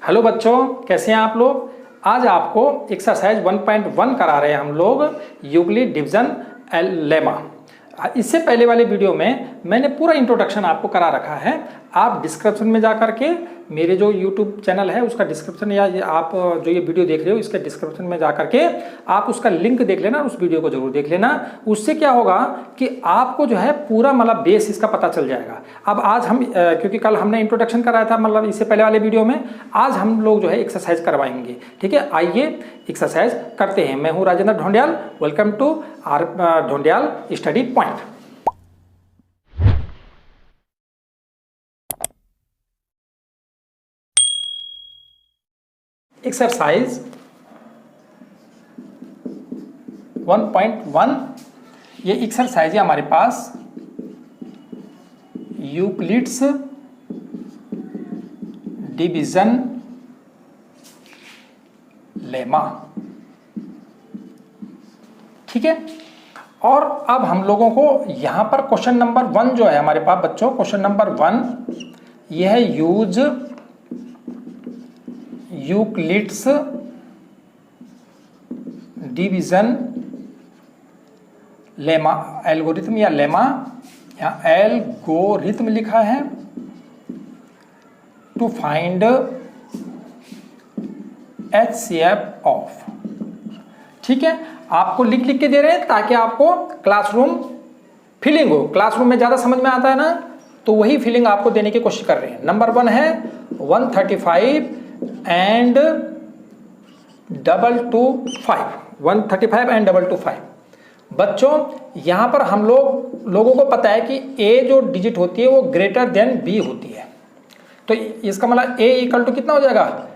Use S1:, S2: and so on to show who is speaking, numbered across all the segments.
S1: Hello बच्चों, कैसे हैं आप लोग। आज आपको एक्सरसाइज 1.1 करा रहे हैं हम लोग यूक्लिड डिवीजन लेमा। इससे पहले वाले वीडियो में मैंने पूरा इंट्रोडक्शन आपको करा रखा है। आप डिस्क्रिप्शन में जा करके मेरे जो यूट्यूब चैनल है उसका डिस्क्रिप्शन या आप जो ये वीडियो देख रहे हो इसके डिस्क्रिप्शन में जा करके आप उसका लिंक देख लेना, उस वीडियो को जरूर देख लेना। उससे क्या होगा कि आपको जो है पूरा मतलब बेस इसका पता चल जाएगा। अब आज हम क्योंकि कल हमने इंट्रोडक्शन कराया था मतलब इससे पहले वाले वीडियो में, आज हम लोग जो है एक्सरसाइज करवाएंगे। ठीक है, आइए एक्सरसाइज करते हैं। मैं हूँ Rajendra Dhondiyal, welcome to R Dhondiyal study point. Exercise 1.1 ये एक्सरसाइज है हमारे पास यूक्लिड्स डिवीजन लेमा। ठीक है, और अब हम लोगों को यहां पर क्वेश्चन नंबर 1 जो है हमारे पास बच्चों, क्वेश्चन नंबर 1 यह है use Euclid's division lemma algorithm या लेमा, यहां एल्गोरिथम लिखा है टू फाइंड HCF ऑफ। ठीक है, आपको लिख लिख के दे रहे हैं ताकि आपको क्लासरूम फीलिंग हो। क्लासरूम में ज्यादा समझ में आता है ना, तो वही फीलिंग आपको देने की कोशिश कर रहे हैं। नंबर 1 है 135 एंड 225, 135 एंड 225। बच्चों यहां पर हम लोगों को पता है कि a जो डिजिट होती है वो ग्रेटर देन b होती है, तो इसका मतलब a इक्वल टू कितना हो जाएगा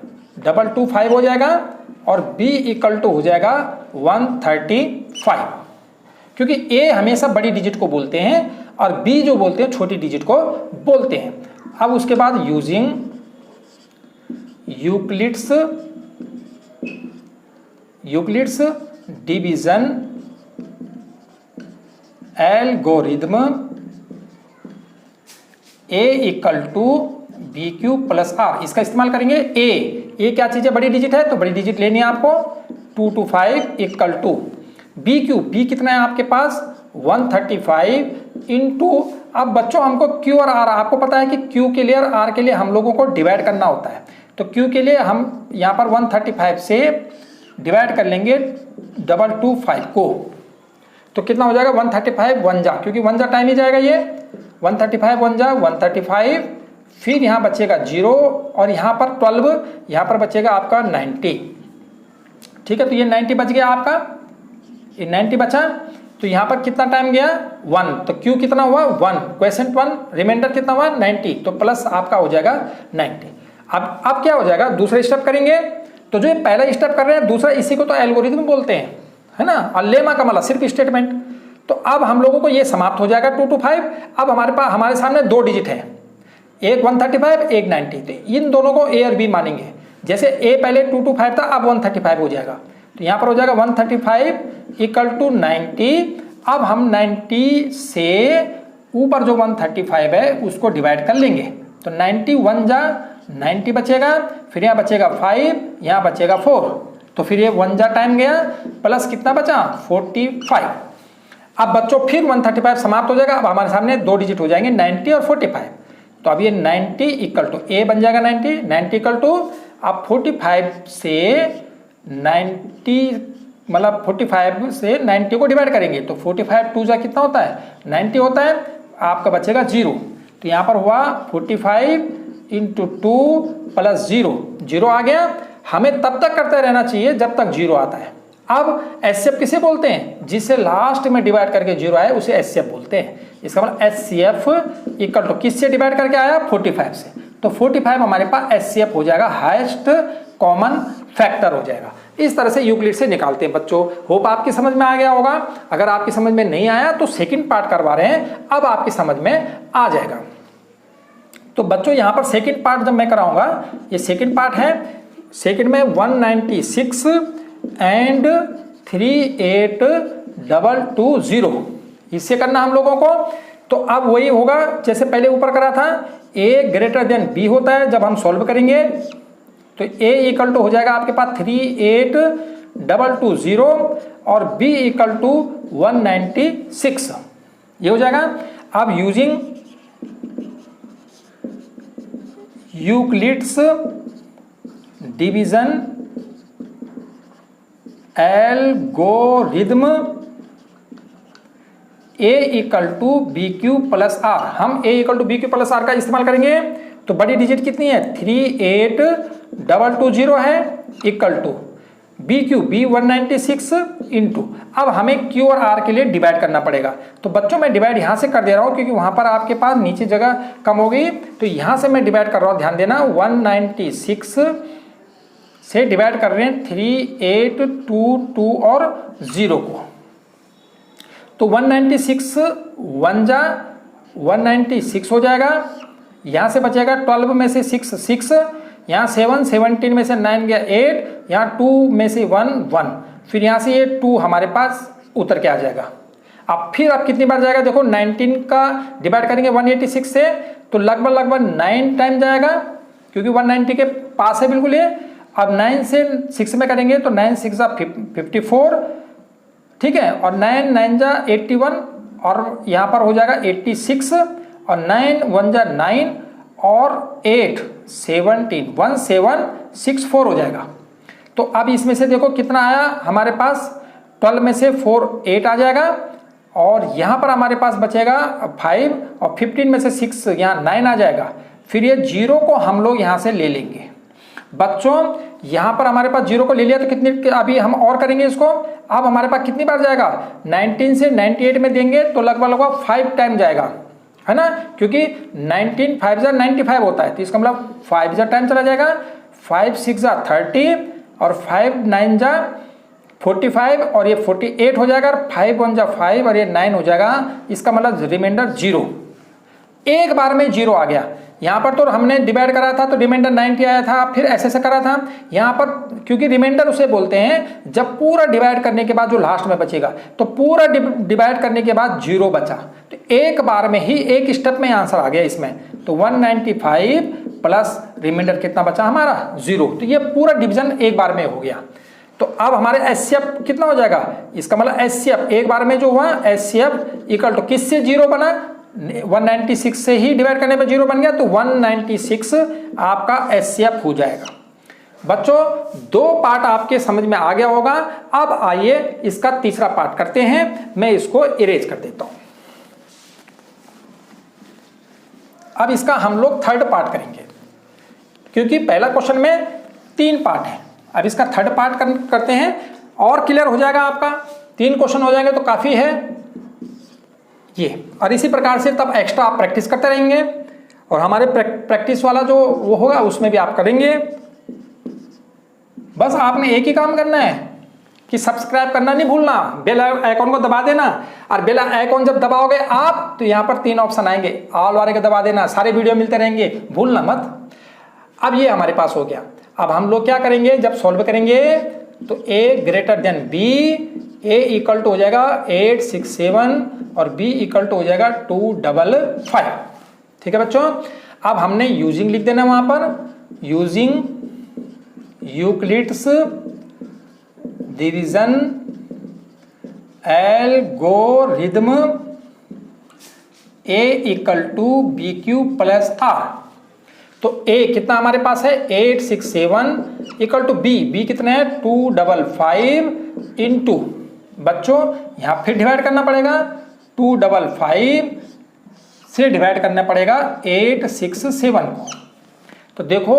S1: 225 हो जाएगा और b इक्वल टू हो जाएगा 135, क्योंकि a हमेशा बड़ी डिजिट को बोलते हैं और b जो बोलते हैं छोटी डिजिट को बोलते हैं। अब उसके बाद using Euclid's division algorithm a equal to B Q plus R, इसका इस्तेमाल करेंगे। ए क्या चीज है, बड़ी डिजिट है तो बड़ी डिजिट लेनी है आपको। 225 equal to B Q, B कितना है आपके पास 135 इंटू, अब बच्चों हमको क्यू और आर, आपको पता है कि क्यू के लिए और आर के लिए हम लोगों को डिवाइड करना होता है। तो क्यू के लिए हम यहाँ पर 135 से डिवाइड कर लेंगे 225 को, तो कितना हो जाएगा 135 1 जा, क्योंकि 1 जा टाइम ही जाएगा ये 135 1 जा 135, फिर यहाँ बचेगा 0 और यहाँ पर 12, यहाँ पर बचेगा आपका 90। ठीक है, तो ये 90 बच गया आपका, ये 90 बचा, तो यहाँ पर कितना टाइम गया 1, तो क्यू कितना हुआ 1, क्वेश्चन 1, रिमाइंडर कितना हुआ 90, तो प्लस आपका हो जाएगा 90। अब क्या हो जाएगा, दूसरा स्टेप करेंगे। तो जो ये पहला स्टेप कर रहे हैं, दूसरा इसी को तो एल्गोरिथम बोलते हैं, है ना, और लेमा का मतलब सिर्फ स्टेटमेंट। तो अब हम लोगों को ये समाप्त हो जाएगा 2 to 5। अब हमारे सामने 2 डिजिट है, एक 135 एक 90, तो इन दोनों को ए और बी मानेंगे। जैसे ए पहले 2 to 5 था, अब 135 हो जाएगा, तो यहाँ पर हो जाएगा 135 इक्वल टू 90। अब हम 90 से ऊपर जो 135 है उसको डिवाइड कर लेंगे, तो 90 1 जा 90 बचेगा, फिर यहाँ बचेगा 5, यहाँ बचेगा 4, तो फिर ये 1 जा टाइम गया, प्लस कितना बचा 45। अब बच्चों फिर 135 समाप्त हो जाएगा। अब हमारे सामने 2 डिजिट हो जाएंगे 90 और 45, तो अब ये 90 इक्वल टू ए बन जाएगा 90 इक्वल टू, अब 45 से 90 मतलब 45 से 90 को डिवाइड करेंगे, तो 45 2 जा कितना होता है 90 होता है, आपका बचेगा 0, तो यहाँ पर हुआ 45 इंटू 2 प्लस 0 आ गया। हमें तब तक करते रहना चाहिए जब तक 0 आता है। अब HCF किसे बोलते हैं, जिसे लास्ट में डिवाइड करके 0 आए उसे HCF बोलते हैं। इसका मतलब HCF इक्वल टू किससे डिवाइड करके आया 45 से, तो 45 हमारे पास HCF हो जाएगा, हाईएस्ट कॉमन फैक्टर हो जाएगा। इस तरह से यूक्लिड से निकालते हैं बच्चों। होप आपकी समझ में आ गया होगा। अगर आपकी समझ में नहीं आया तो सेकंड पार्ट करवा रहे हैं, अब आपकी समझ में आ जाएगा। तो बच्चों यहाँ पर सेकंड पार्ट जब मैं कराऊंगा, ये सेकंड पार्ट है, सेकंड में 196 एंड 38220 इससे करना हम लोगों को। तो अब वही होगा जैसे पहले ऊपर करा था, a ग्रेटर देन b होता है जब हम सॉल्व करेंगे। तो A इक्वल टू हो जाएगा आपके पास 38220 और B इक्वल टू 196, ये हो जाएगा। अब using Euclid's division algorithm A equal to B Q plus R, हम A equal to B Q plus R का इस्तेमाल करेंगे। तो बड़ी डिजिट कितनी है 38220 है equal to B Q B 196 into, अब हमें क्यू और आर के लिए डिवाइड करना पड़ेगा। तो बच्चों मैं डिवाइड यहाँ से कर दे रहा हूँ क्योंकि वहाँ पर आपके पास नीचे जगह कम हो गई, तो यहाँ से मैं डिवाइड कर रहा हूँ, ध्यान देना। 196 से डिवाइड कर रहे हैं 3822 और 0 को, तो 196 1 जा 196 हो जाएगा। यहाँ से बचेगा 12 में से 6 6, यहाँ 7 17 में से 9 गया 8, यहाँ 2 में से 1 1, फिर यहाँ से ये 2 हमारे पास उतर के आ जाएगा। अब फिर अब कितनी बार जाएगा देखो, 19 का डिवाइड करेंगे 186 से तो लगभग 9 टाइम जाएगा क्योंकि 190 के पास है बिल्कुल ये। अब 9 से 6 में करेंगे तो 9 6 जा 54, ठीक है, और 9 9 जा 81 और यहाँ पर हो जाएगा 86 और 9 1 जा 9 और 8 17 1764 हो जाएगा। तो अब इसमें से देखो कितना आया हमारे पास, 12 में से 4 8 आ जाएगा और यहाँ पर हमारे पास बचेगा 5 और 15 में से 6 यहाँ 9 आ जाएगा। फिर ये 0 को हम लोग यहाँ से ले लेंगे बच्चों, यहाँ पर हमारे पास 0 को ले लिया तो कितनी, अभी हम और करेंगे इसको। अब हमारे पास कितनी बार जाएगा, 19 से 98 में देंगे तो लगभग 5 टाइम जाएगा, है ना, क्योंकि 19 5 जा 95 होता है, तो इसका मतलब 5 जा टाइम चला जाएगा, 5 6 जा 30 और 5 9 जा 45 और ये 48 हो जाएगा, और 5 1 जा 5 और ये 9 हो जाएगा। इसका मतलब रिमाइंडर 0, एक बार में 0 आ गया। यहाँ पर तो हमने डिवाइड करा था तो रिमाइंडर 90 आया था, फिर ऐसे करा था। यहाँ पर क्योंकि रिमाइंडर उसे बोलते हैं जब पूरा डिवाइड करने के बाद जो लास्ट में बचेगा, तो पूरा डिवाइड करने के बाद 0 बचा, तो एक बार में ही एक स्टेप में आंसर आ गया इसमें। तो 195 प्लस रिमाइंडर कितना बचा हमारा 0, तो ये पूरा डिवीजन एक बार में हो गया। तो अब हमारे एचसीएफ कितना हो जाएगा, इसका मतलब एचसीएफ एक बार में जो हुआ एचसीएफ इक्वल टू किससे 0 बना, 196 से ही डिवाइड करने पे 0 बन गया, तो 196 आपका एचसीएफ हो जाएगा। बच्चों 2 पार्ट आपके समझ में आ गया होगा। अब आइए इसका तीसरा पार्ट करते हैं, मैं इसको इरेज कर देता हूं। अब इसका हम लोग थर्ड पार्ट करेंगे क्योंकि पहला क्वेश्चन में 3 पार्ट है। अब इसका थर्ड पार्ट करते हैं और क्लियर हो जाएगा आपका। 3 क्वेश्चन हो जाएंगे तो काफी है ये, और इसी प्रकार से तब एक्स्ट्रा आप प्रैक्टिस करते रहेंगे और हमारे प्रैक्टिस वाला जो वो होगा उसमें भी आप करेंगे। बस आपने एक ही काम करना है कि सब्सक्राइब करना नहीं भूलना, बेल आइकॉन को दबा देना, और बेल आइकॉन जब दबाओगे आप तो यहाँ पर 3 ऑप्शन आएंगे, ऑल वाले को दबा देना, सारे वीडियो मिलते रहेंगे, भूलना मत। अब ये हमारे पास हो गया। अब हम लोग क्या करेंगे, जब सॉल्व करेंगे तो a greater than b, a equal to हो जाएगा 867 और b इक्वल टू हो जाएगा 255। ठीक है बच्चों, अब हमने यूजिंग लिख देना वहां पर, using Euclid's division algorithm a equal to B Q plus R. तो a कितना हमारे पास है 867 इक्वल टू b कितना है 255 इंटू, बच्चों यहां फिर डिवाइड करना पड़ेगा, 255 से डिवाइड करना पड़ेगा 867 को। तो देखो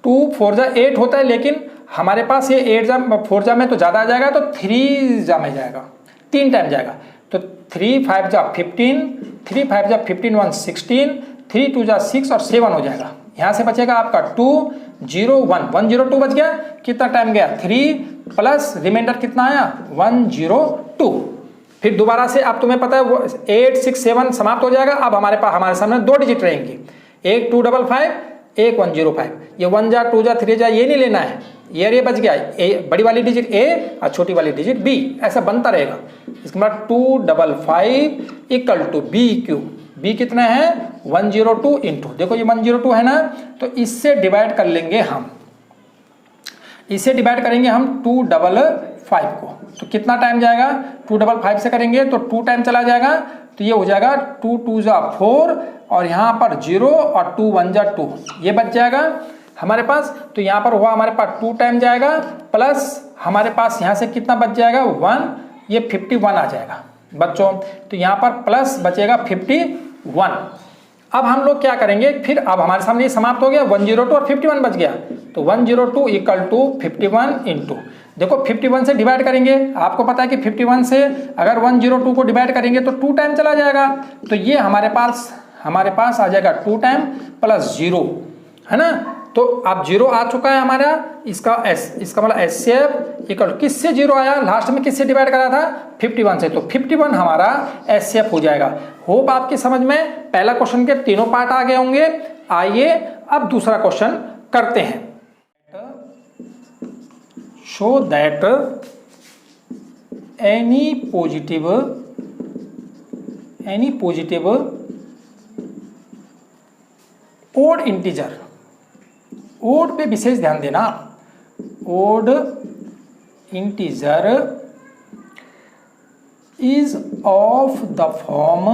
S1: 2 4 जा 8 होता है, लेकिन हमारे पास ये 8 जा 4 जा में तो ज्यादा आ जाएगा, तो 3 जा में जाएगा, 3 टाइम जाएगा। तो 3 5 जा 15, 3 5 जा 15 1 16, 3 2 जा 6 और 7 हो जाएगा। यहां से बचेगा आपका 201 102 बच गया। कितना टाइम गया 3 प्लस रिमाइंडर कितना आया 102। फिर दोबारा से अब तुम्हें पता है 8 6 7 समाप्त हो जाएगा। अब हमारे सामने 2 डिजिट रहेंगे, एक 255 एक 105। ये 1 जा 2 जा 3 जा ये नहीं लेना है, ये बच गया, बड़ी वाली डिजिट a और छोटी वाली डिजिट b, ऐसा बनता रहेगा। इसके बाद 255 equal to B Q, b कितना है 102 इंटू, देखो ये 102 है ना, तो इससे डिवाइड कर लेंगे हम, इसे डिवाइड करेंगे हम 255 को, तो कितना टाइम जाएगा, 255 से करेंगे तो 2 टाइम चला जाएगा, तो ये हो जाएगा 2 2 जा 4 और यहाँ पर 0 और 2 1 जा 2, ये बच जाएगा हमारे पास। तो यहाँ पर हुआ हमारे पास 2 टाइम जाएगा प्लस हमारे पास यहाँ से कितना बच जाएगा 1, ये 51 आ जाएगा बच्चों। तो यहाँ पर प्लस बचेगा 51। अब हम लोग क्या करेंगे फिर, अब हमारे सामने ये समाप्त हो गया, 102 और 51 बच गया, तो 102 इक्वल टू 51 इंटू, देखो 51 से डिवाइड करेंगे, आपको पता है कि 51 से अगर 102 को डिवाइड करेंगे तो 2 टाइम चला जाएगा, तो ये हमारे पास आ जाएगा 2 टाइम प्लस 0, है ना। तो अब 0 आ चुका है हमारा, इसका मतलब एचसीएफ इक्वल किससे 0 आया, लास्ट में किससे डिवाइड करा था 51 से, तो 51 हमारा एचसीएफ हो जाएगा। होप आपकी समझ में पहला क्वेश्चन के तीनों पार्ट आ गए होंगे। आइए अब दूसरा क्वेश्चन करते हैं। Show that any positive odd integer, odd पे विशेष ध्यान देना, odd integer is of the form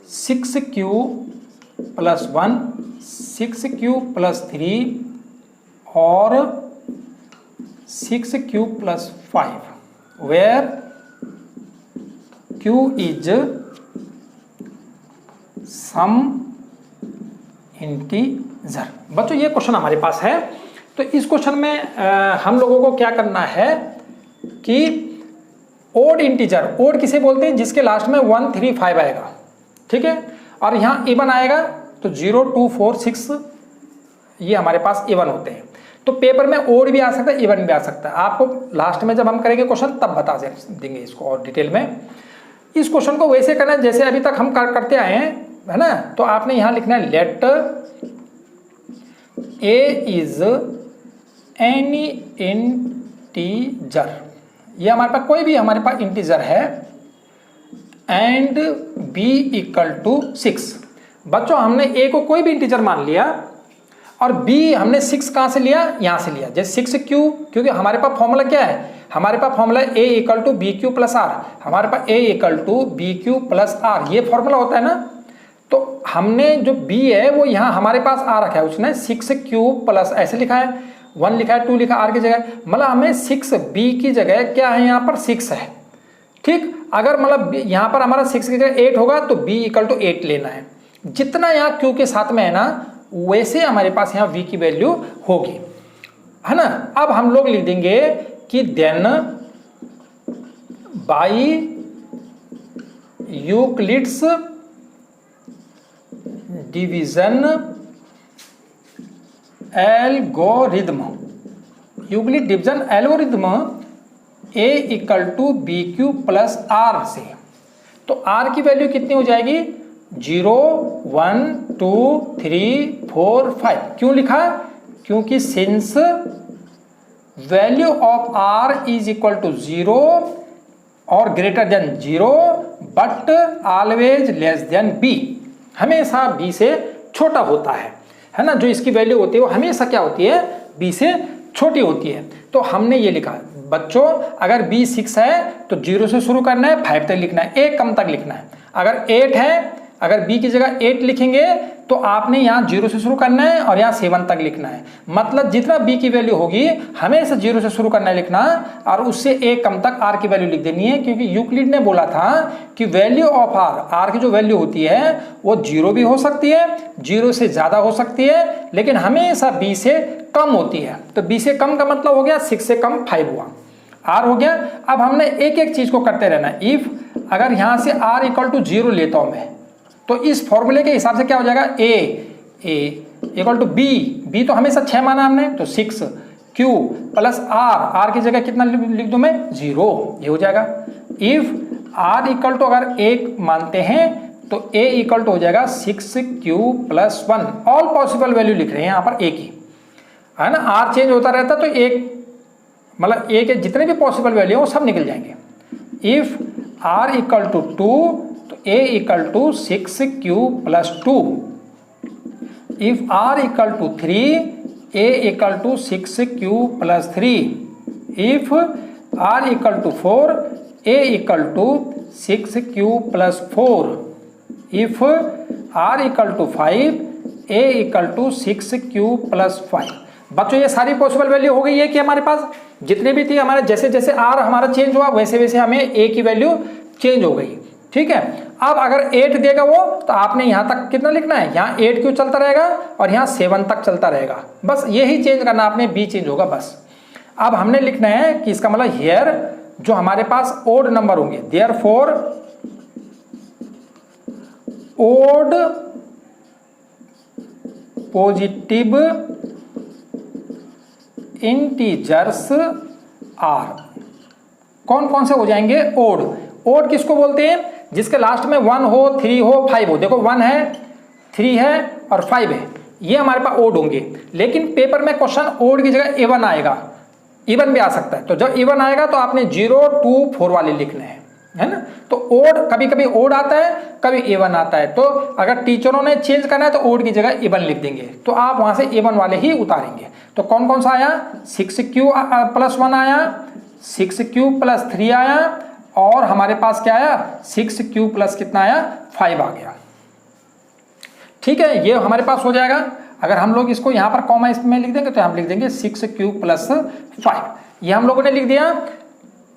S1: 6q plus 1, 6q plus 3 और 6q plus 5, where q is some integer. बच्चों ये क्वेश्चन हमारे पास है, तो इस क्वेश्चन में हम लोगों को क्या करना है कि ओड इंटीजर, ओड किसे बोलते हैं, जिसके लास्ट में 1 3 5 आएगा, ठीक है, और यहाँ इवन आएगा तो 0 2 4 6 ये हमारे पास इवन होते हैं। तो पेपर में ओड भी आ सकता है, इवन भी आ सकता है, आपको लास्ट में जब हम करेंगे क्वेश्चन तब बता देंगे इसको और डिटेल में। इस क्वेश्चन को वैसे करना है जैसे अभी तक हम करते आए हैं, है ना। तो आपने यहां लिखना है let A is any integer, ये हमारे पास कोई भी हमारे पास इंटीजर है, एंड बी इक्वल टू 6। बच्चों हमने ए को कोई भी इंटीजर मान लिया और बी हमने 6 कहां से लिया, यहां से लिया, जैसे 6q, क्योंकि हमारे पास फॉर्मूला क्या है, हमारे पास formula A equal to B Q plus R, हमारे पास A equal to B Q plus R, ये फॉर्मूला होता है ना। तो हमने जो b है वो यहाँ हमारे पास आ रखा है, उसने 6q प्लस ऐसे लिखा है, 1 लिखा है, 2 लिखा आर की जगह, मतलब हमें 6b की जगह क्या है यहाँ पर 6 है, ठीक। अगर मतलब यहाँ पर हमारा 6 की जगह 8 होगा तो b इक्वल टू 8 लेना है, जितना यहाँ q के साथ में है ना वैसे हमारे पास यहाँ v की वैल्यू होगी, है ना। अब हम लोग लिख देंगे कि then by Euclid's division algorithm, Euclid division algorithm a equal to B Q plus R से, तो r की वैल्यू कितनी हो जाएगी 0 1 2 3 4 5। क्यों लिखा, क्योंकि since value of r is equal to 0 और greater than 0 but always less than b, हमेशा b से छोटा होता है ना, जो इसकी वैल्यू होती है वो हमेशा क्या होती है b से छोटी होती है। तो हमने ये लिखा बच्चों, अगर b 6 है तो 0 से शुरू करना है, 5 तक लिखना है, 1 कम तक लिखना है। अगर 8 है, अगर b की जगह 8 लिखेंगे तो आपने यहाँ 0 से शुरू करना है और यहाँ 7 तक लिखना है, मतलब जितना b की वैल्यू होगी हमेशा 0 से शुरू करना है लिखना, और उससे 1 कम तक r की वैल्यू लिख देनी है, क्योंकि यूक्लिड ने बोला था कि वैल्यू ऑफ r की जो वैल्यू होती है वो 0 भी हो सकती है, 0 से ज़्यादा हो सकती है, लेकिन हमेशा b से कम होती है। तो b से कम का मतलब हो गया 6 से कम 5 हुआ, r हो गया। अब हमने एक एक चीज़ को करते रहना है। इफ अगर यहाँ से r इक्वल टू 0 लेता हूँ मैं, तो इस फॉर्मूले के हिसाब से क्या हो जाएगा a इक्वल टू b तो हमेशा 6 माना हमने, तो 6q प्लस r की जगह कितना लिख दूं मैं 0, ये हो जाएगा। इफ r इक्वल टू अगर 1 मानते हैं तो a इक्वल टू हो जाएगा 6q plus 1, all possible value लिख रहे हैं यहाँ पर a की, है ना। r चेंज होता रहता तो एक मतलब a के जितने भी पॉसिबल वैल्यू वो सब निकल जाएंगे। इफ r इक्वल टू 2 तो a equal to 6q plus 2। If r equal to 3, a equal to 6q plus 3। If r equal to 4, a equal to 6q plus 4। If r equal to 5, a equal to 6q plus 5। बच्चों ये सारी possible value हो गई है कि हमारे पास जितने भी थी हमारे जैसे जैसे r हमारा चेंज हुआ वैसे वैसे हमें a की वैल्यू चेंज हो गई। ठीक है, अब अगर 8 देगा वो तो आपने यहां तक कितना लिखना है, यहाँ 8 क्यों चलता रहेगा और यहाँ 7 तक चलता रहेगा, बस यही चेंज करना आपने, b चेंज होगा बस। अब हमने लिखना है कि इसका मतलब हियर जो हमारे पास ओड नंबर होंगे, therefore odd positive integers are. कौन कौन से हो जाएंगे, ओड। ओड किसको बोलते हैं, जिसके लास्ट में 1 हो, 3 हो, 5 हो। देखो 1 है, 3 है और 5 है, ये हमारे पास ओड होंगे। लेकिन पेपर में क्वेश्चन ओड की जगह इवन आएगा, इवन भी आ सकता है। तो जब इवन आएगा तो आपने 0, 2, 4 वाले लिखने हैं, है ना। तो ओड कभी कभी ओड आता है, कभी इवन आता है। तो अगर टीचरों ने चेंज करना है तो ओड की जगह इवन लिख देंगे, तो आप वहां से इवन वाले ही उतारेंगे। तो कौन कौन सा आया, 6q प्लस 1 आया, 6q प्लस 3 आया, और हमारे पास क्या आया, 6q प्लस कितना आया, 5 आ गया। ठीक है, ये हमारे पास हो जाएगा। अगर हम लोग इसको यहाँ पर कॉमा इसमें लिख देंगे तो हम लिख देंगे 6q प्लस 5, ये हम लोगों ने लिख दिया।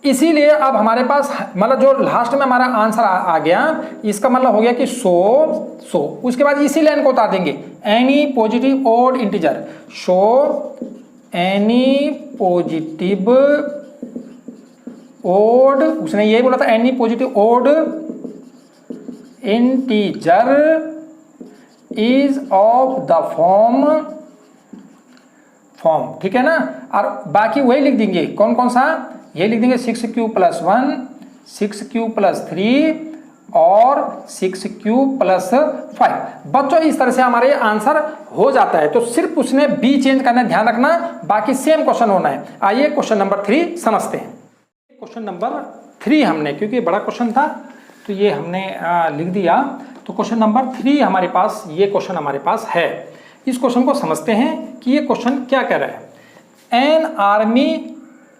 S1: इसीलिए अब हमारे पास मतलब जो लास्ट में हमारा आंसर आ गया, इसका मतलब हो गया कि 100। उसके बाद इसी लाइन को उतार देंगे, any positive odd integer, show any positive odd, उसने यही बोला था, any positive odd integer is of the form. ठीक है ना। और बाकी वही लिख देंगे, कौन कौन सा, ये लिख देंगे 6q प्लस 1, 6q प्लस 3 और 6q प्लस 5। बच्चों इस तरह से हमारे आंसर हो जाता है। तो सिर्फ उसने बी चेंज करना है, ध्यान रखना, बाकी सेम क्वेश्चन होना है। आइए क्वेश्चन नंबर 3 समझते हैं। क्वेश्चन नंबर 3 हमने, क्योंकि बड़ा क्वेश्चन था तो ये हमने लिख दिया। तो क्वेश्चन नंबर 3 हमारे पास, ये क्वेश्चन हमारे पास है। इस क्वेश्चन को समझते हैं कि ये क्वेश्चन क्या कह रहा है। एन आर्मी,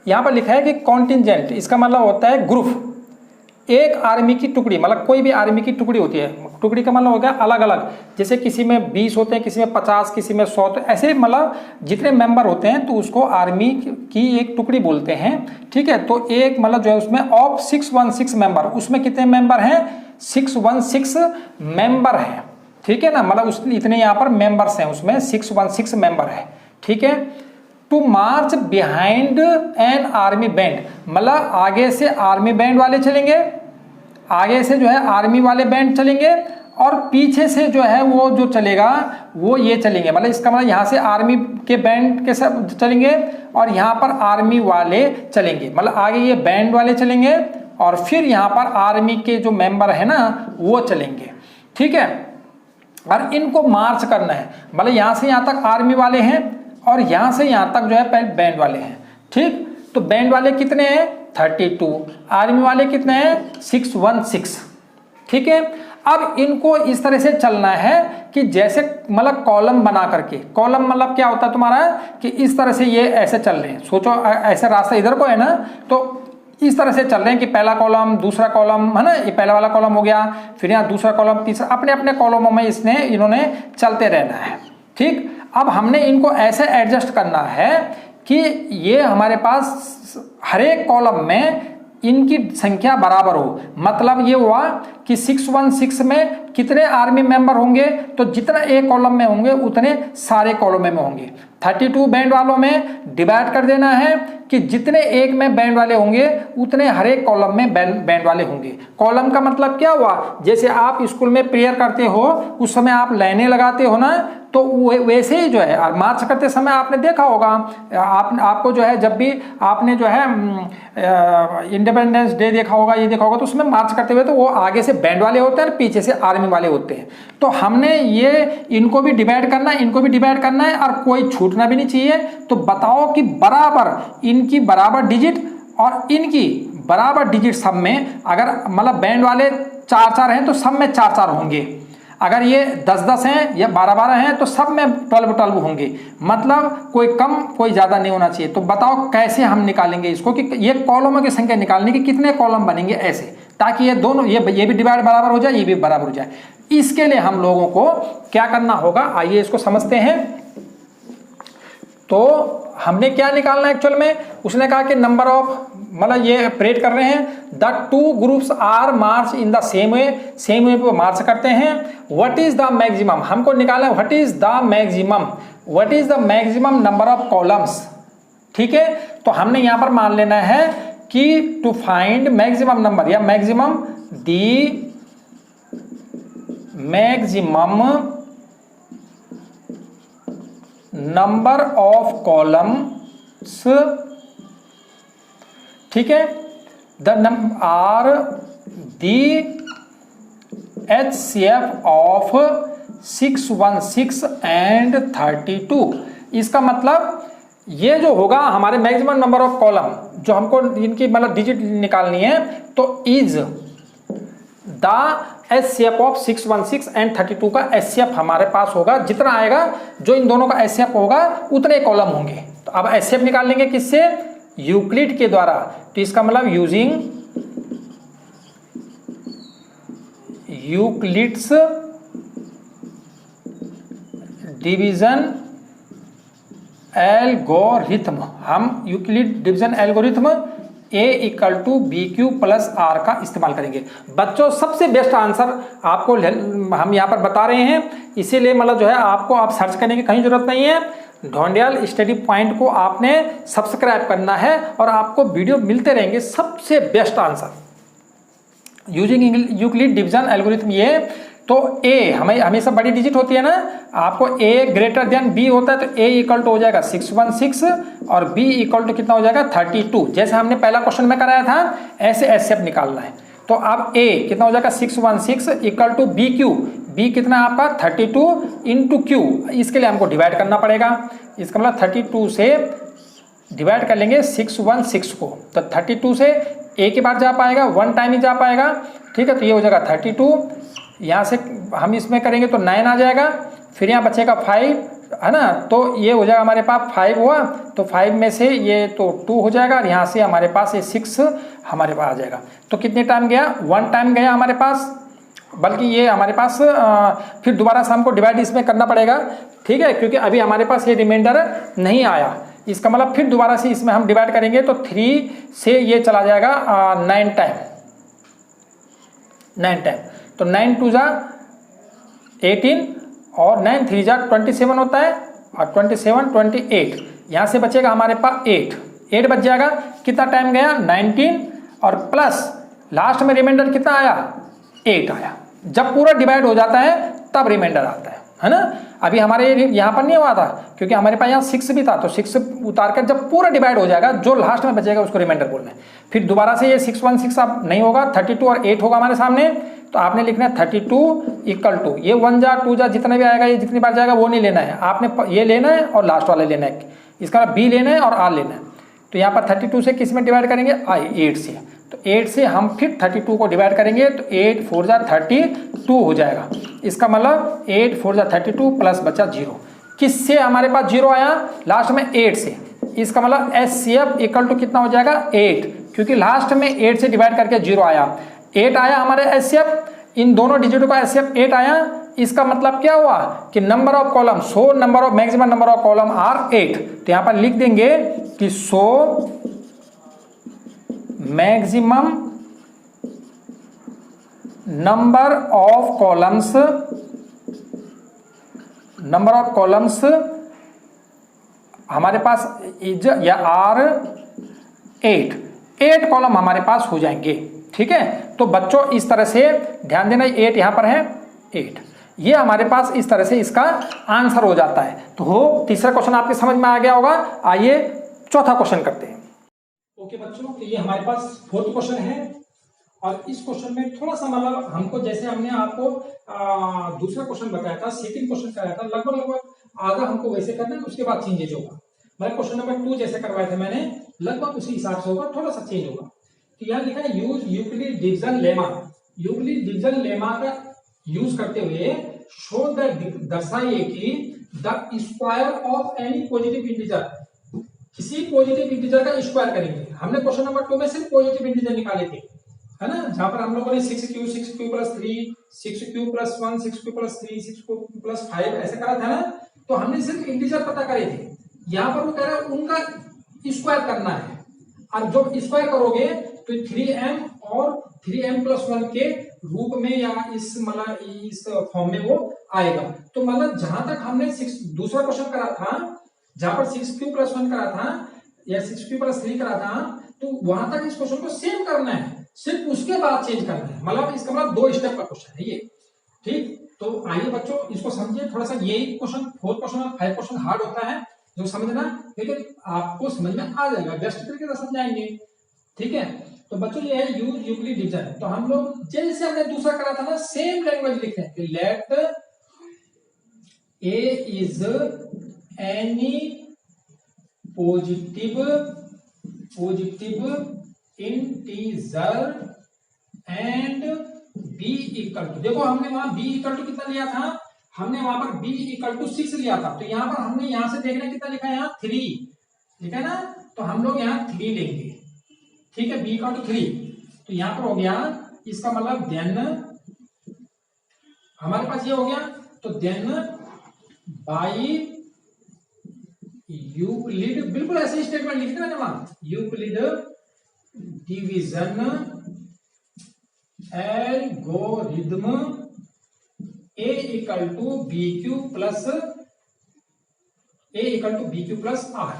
S1: यहाँ पर लिखा है कि कॉन्टिंजेंट, इसका मतलब होता है ग्रुप। एक आर्मी की टुकड़ी, मतलब कोई भी आर्मी की टुकड़ी होती है, टुकड़ी का मतलब हो गया अलग अलग, जैसे किसी में 20 होते हैं, किसी में 50, किसी में 100, तो ऐसे मतलब जितने मेंबर होते हैं तो उसको आर्मी की एक टुकड़ी बोलते हैं। ठीक है, तो एक मतलब जो है उसमें ऑफ 616 मेंबर, उसमें कितने मेंबर हैं, 616 मेंबर हैं। ठीक है ना, मतलब उस इतने यहाँ पर मेंबर्स हैं, उसमें 616 मेंबर है। ठीक है, to march behind an army band, मतलब आगे से आर्मी बैंड वाले चलेंगे, आगे से जो है आर्मी वाले बैंड चलेंगे, और पीछे से जो है वो जो चलेगा वो ये चलेंगे। मतलब इसका मतलब यहाँ से आर्मी के बैंड के सब चलेंगे और यहाँ पर आर्मी वाले चलेंगे, मतलब आगे ये बैंड वाले चलेंगे और फिर यहाँ पर आर्मी के जो मेंबर है ना वो चलेंगे। ठीक है, और इनको मार्च करना है, मतलब यहाँ से यहाँ तक आर्मी वाले हैं और यहाँ से यहाँ तक जो है बैंड वाले हैं। ठीक, तो बैंड वाले कितने हैं, 32, आर्मी वाले कितने हैं, 616। ठीक है, अब इनको इस तरह से चलना है कि जैसे मतलब कॉलम बना करके, कॉलम मतलब क्या होता है तुम्हारा, कि इस तरह से ये ऐसे चल रहे हैं। सोचो ऐसे रास्ता इधर को है ना, तो इस तरह से चल रहे हैं कि पहला कॉलम, दूसरा कॉलम, है ना, ये पहला वाला कॉलम हो गया, फिर यहाँ दूसरा कॉलम, तीसरा, अपने अपने कॉलमों में इन्होंने चलते रहना है। ठीक, अब हमने इनको ऐसे एडजस्ट करना है कि ये हमारे पास हर एक कॉलम में इनकी संख्या बराबर हो। मतलब ये हुआ कि 616 में कितने आर्मी मेंबर होंगे, तो जितना एक कॉलम में होंगे उतने सारे कॉलम में होंगे। 32 बैंड वालों में डिवाइड कर देना है कि जितने एक में बैंड वाले होंगे उतने हर एक कॉलम में बैंड वाले होंगे। कॉलम का मतलब क्या हुआ, जैसे आप स्कूल में प्रेयर करते हो उस समय आप लाइनें लगाते हो ना, तो वैसे ही जो है, और मार्च करते समय आपने देखा होगा, आपको जो है जब भी आपने जो है इंडिपेंडेंस डे देखा होगा, ये देखा होगा, तो उसमें मार्च करते हुए तो वो आगे से बैंड वाले होते हैं और पीछे से आर्मी वाले होते हैं। तो हमने ये इनको भी डिवाइड करना है, इनको भी डिवाइड करना है, और कोई छूटना भी नहीं चाहिए। तो बताओ कि बराबर इनकी बराबर डिजिट और इनकी बराबर डिजिट सब में, अगर मतलब बैंड वाले चार चार हैं तो सब में चार चार होंगे, अगर ये 10-10 हैं या 12-12 हैं तो सब में 12-12 होंगे, मतलब कोई कम कोई ज़्यादा नहीं होना चाहिए। तो बताओ कैसे हम निकालेंगे इसको कि ये कॉलमों की संख्या निकालने की कितने कॉलम बनेंगे ऐसे, ताकि ये दोनों ये भी डिवाइड बराबर हो जाए, ये भी बराबर हो जाए। इसके लिए हम लोगों को क्या करना होगा, आइए इसको समझते हैं। तो हमने क्या निकालना है एक्चुअल में, उसने कहा कि नंबर ऑफ, मतलब ये ऑपरेट कर रहे हैं, the two groups are march in the same way पे मार्च करते हैं। व्हाट इज द मैक्सिमम, हमको निकालना है what is the maximum number of columns. ठीक है, तो हमने यहां पर मान लेना है कि टू फाइंड मैक्सिमम नंबर या मैक्सिमम नंबर ऑफ कॉलम्स, ठीक है, are the HCF of 616 and 32। इसका मतलब ये जो होगा हमारे मैक्सिमम नंबर ऑफ कॉलम, जो हमको इनकी मतलब डिजिट निकालनी है, तो is the HCF of 616 and 32 का HCF हमारे पास होगा, जितना आएगा जो इन दोनों का HCF होगा उतने कॉलम होंगे। तो अब HCF निकाल लेंगे किससे, यूक्लिड के द्वारा। तो इसका मतलब यूजिंग यूक्लिड्स डिवीजन एल्गोरिथम, हम Euclid division algorithm A equal to BQ plus R का इस्तेमाल करेंगे। बच्चों सबसे बेस्ट आंसर आपको हम यहाँ पर बता रहे हैं, इसीलिए मतलब जो है आपको आप सर्च करने की कहीं जरूरत नहीं है। ढोंडियाल स्टडी पॉइंट को आपने सब्सक्राइब करना है और आपको वीडियो मिलते रहेंगे सबसे best answer using Euclid division algorithm. ये तो A हमें हमेशा बड़ी डिजिट होती है ना, आपको A ग्रेटर देन B होता है, तो A इक्वल टू हो जाएगा 616 और B इक्वल टू कितना हो जाएगा 32। जैसे हमने पहला क्वेश्चन में कराया था ऐसे HCF निकालना है। तो अब A कितना हो जाएगा 616 इक्वल टू BQ, B कितना है आपका 32 इंटू Q, इसके लिए हमको डिवाइड करना पड़ेगा। इसका मतलब 32 से डिवाइड कर लेंगे 616 को, तो 32 से A के बाद जा पाएगा, 1 टाइम ही जा पाएगा। ठीक है, तो ये हो जाएगा 32, यहाँ से हम इसमें करेंगे तो 9 आ जाएगा, फिर यहाँ बचेगा 5 है ना, तो ये हो जाएगा हमारे पास 5 हुआ, तो 5 में से ये तो 2 हो जाएगा और यहाँ से हमारे पास ये 6 हमारे पास आ जाएगा। तो कितने टाइम गया, 1 टाइम गया हमारे पास, बल्कि ये हमारे पास फिर दोबारा से हमको डिवाइड इसमें करना पड़ेगा। ठीक है, क्योंकि अभी हमारे पास ये रिमाइंडर नहीं आया, इसका मतलब फिर दोबारा से इसमें हम डिवाइड करेंगे तो 3 से ये चला जाएगा 9 टाइम, तो 9 2 जा 18 और 9 3 जा 27 होता है, और 27 28, यहाँ से बचेगा हमारे पास 8 बच जाएगा। कितना टाइम गया 19 और प्लस लास्ट में रिमाइंडर कितना आया 8 आया। जब पूरा डिवाइड हो जाता है तब रिमाइंडर आता है ना। अभी हमारे यहाँ पर नहीं हुआ था क्योंकि हमारे पास यहाँ 6 भी था, तो 6 उतार कर जब पूरा डिवाइड हो जाएगा जो लास्ट में बचेगा उसको रिमाइंडर बोलना है। फिर दोबारा से ये 616 अब नहीं होगा, 32 और 8 होगा हमारे सामने, तो आपने लिखना है 32 इक्वल टू ये 1 जा 2 जा जितना भी आएगा, ये जितनी बार जाएगा वो नहीं लेना है, आपने ये लेना है और लास्ट वाला लेना है, इसका B लेना है और R लेना है। तो यहाँ पर 32 से किस में डिवाइड करेंगे 8 से, तो 8 से हम फिर 32 को डिवाइड करेंगे तो 8 4 जा 32 हो जाएगा। इसका मतलब 8 4 जा 32 प्लस बचा 0, किससे हमारे पास 0 आया लास्ट में 8 से। इसका मतलब HCF इक्वल टू कितना हो जाएगा 8, क्योंकि लास्ट में 8 से डिवाइड करके 0 आया, 8 आया हमारे HCF, इन दोनों डिजिटों का HCF 8 आया। इसका मतलब क्या हुआ कि number of column, so number of maximum number of column are 8। तो यहां पर लिख देंगे कि so maximum number of columns हमारे पास इज या आर 8 कॉलम हमारे पास हो जाएंगे। ठीक है, तो बच्चों इस तरह से ध्यान देना, 8 यहां पर है 8, ये हमारे पास इस तरह से इसका आंसर हो जाता है। तो तीसरा क्वेश्चन आपके समझ में आ गया होगा। आइए चौथा क्वेश्चन करते हैं। ओके बच्चों, तो ये हमारे पास 4th क्वेश्चन है और इस क्वेश्चन में थोड़ा सा मतलब हमको, जैसे हमने आपको दूसरा क्वेश्चन बताया था, सेकंड क्वेश्चन कराया था, लगभग आधा हमको वैसे करना है, उसके बाद चेंजेज होगा। मतलब क्वेश्चन नंबर 2 जैसे करवाए थे मैंने, लगभग उसी हिसाब से होगा, थोड़ा सा चेंज होगा। तो यहाँ लिखा है use Euclid division lemma, Euclid division lemma का यूज करते हुए शो दैट, दर्शाइए कि the square of any positive integer, किसी पॉजिटिव इंटीजर का स्क्वायर करेंगे। हमने क्वेश्चन नंबर 2 में सिर्फ पॉजिटिव इंटीजर निकाले थे, है ना, जहां पर हम लोगों ने 6q 6q plus 3 6q plus 1 6q plus 3 6q plus 5 ऐसे करा था ना। तो हमने सिर्फ इंटीजर पता करे थे। यहाँ पर वो कह रहा है उनका स्क्वायर करना है, और जब स्क्वायर करोगे तो 3m और 3m प्लस 1 के रूप में या इस मतलब इस फॉर्म में वो आएगा। तो मतलब जहां तक हमने दूसरा क्वेश्चन करा था, जहां पर 6q प्लस 1 करा था या 6q प्लस 3 करा था, तो वहां तक इस क्वेश्चन को सेम करना है, सिर्फ उसके बाद चेंज करना है। मतलब इसका मतलब 2 स्टेप का क्वेश्चन है ये, ठीक। तो आइए बच्चों इसको समझिए थोड़ा सा। यही क्वेश्चन 4 क्वेश्चन और 5 क्वेश्चन हार्ड होता है जो समझना, लेकिन आपको समझ में आ जाएगा, बेस्ट तरीके से समझाएंगे, ठीक है। तो बच्चों ये है यूज यूक्लिड डिवीजन। तो हम लोग जैसे हमने दूसरा करा था ना, सेम लैंग्वेज लिख रहे हैं कि let A is any positive integer and B equal to, देखो हमने वहां बी इक्वल टू कितना लिया था, हमने वहां पर बी इक्वल टू 6 लिया था। तो यहाँ पर हमने यहां से देखना कितना लिखा है, यहाँ 3 लिखा है ना, तो हम लोग यहाँ 3 लेंगे, ठीक है, बी इक्वल टू 3। तो यहाँ पर हो गया, इसका मतलब देन हमारे पास ये हो गया। तो देन बाई यूक्लिड, बिल्कुल ऐसे स्टेटमेंट लिखते हैं ना, Euclid division algorithm A equal to B Q plus R.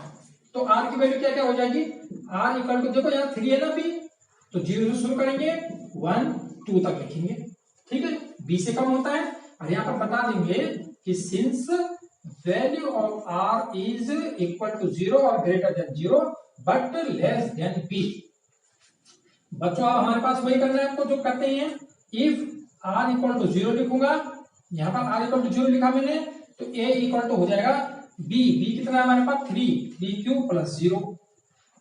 S1: तो आर की वैल्यू क्या क्या हो जाएगी, आर इक्वल टू, देखो यहाँ 3 है ना बी, तो 0 से शुरू करेंगे 1 2 तक लिखेंगे, ठीक है, बी से कम होता है। और यहाँ पर बता देंगे कि since value of R is equal to 0 और greater than 0 but less than B. बच्चों अब हमारे पास वही करना है आपको जो करते हैं, इफ आर इक्वल टू 0 लिखूंगा, यहाँ पर आर इक्वल टू 0 लिखा मैंने, तो ए इक्वल टू हो जाएगा बी, बी कितना है हमारे पास 3q प्लस 0।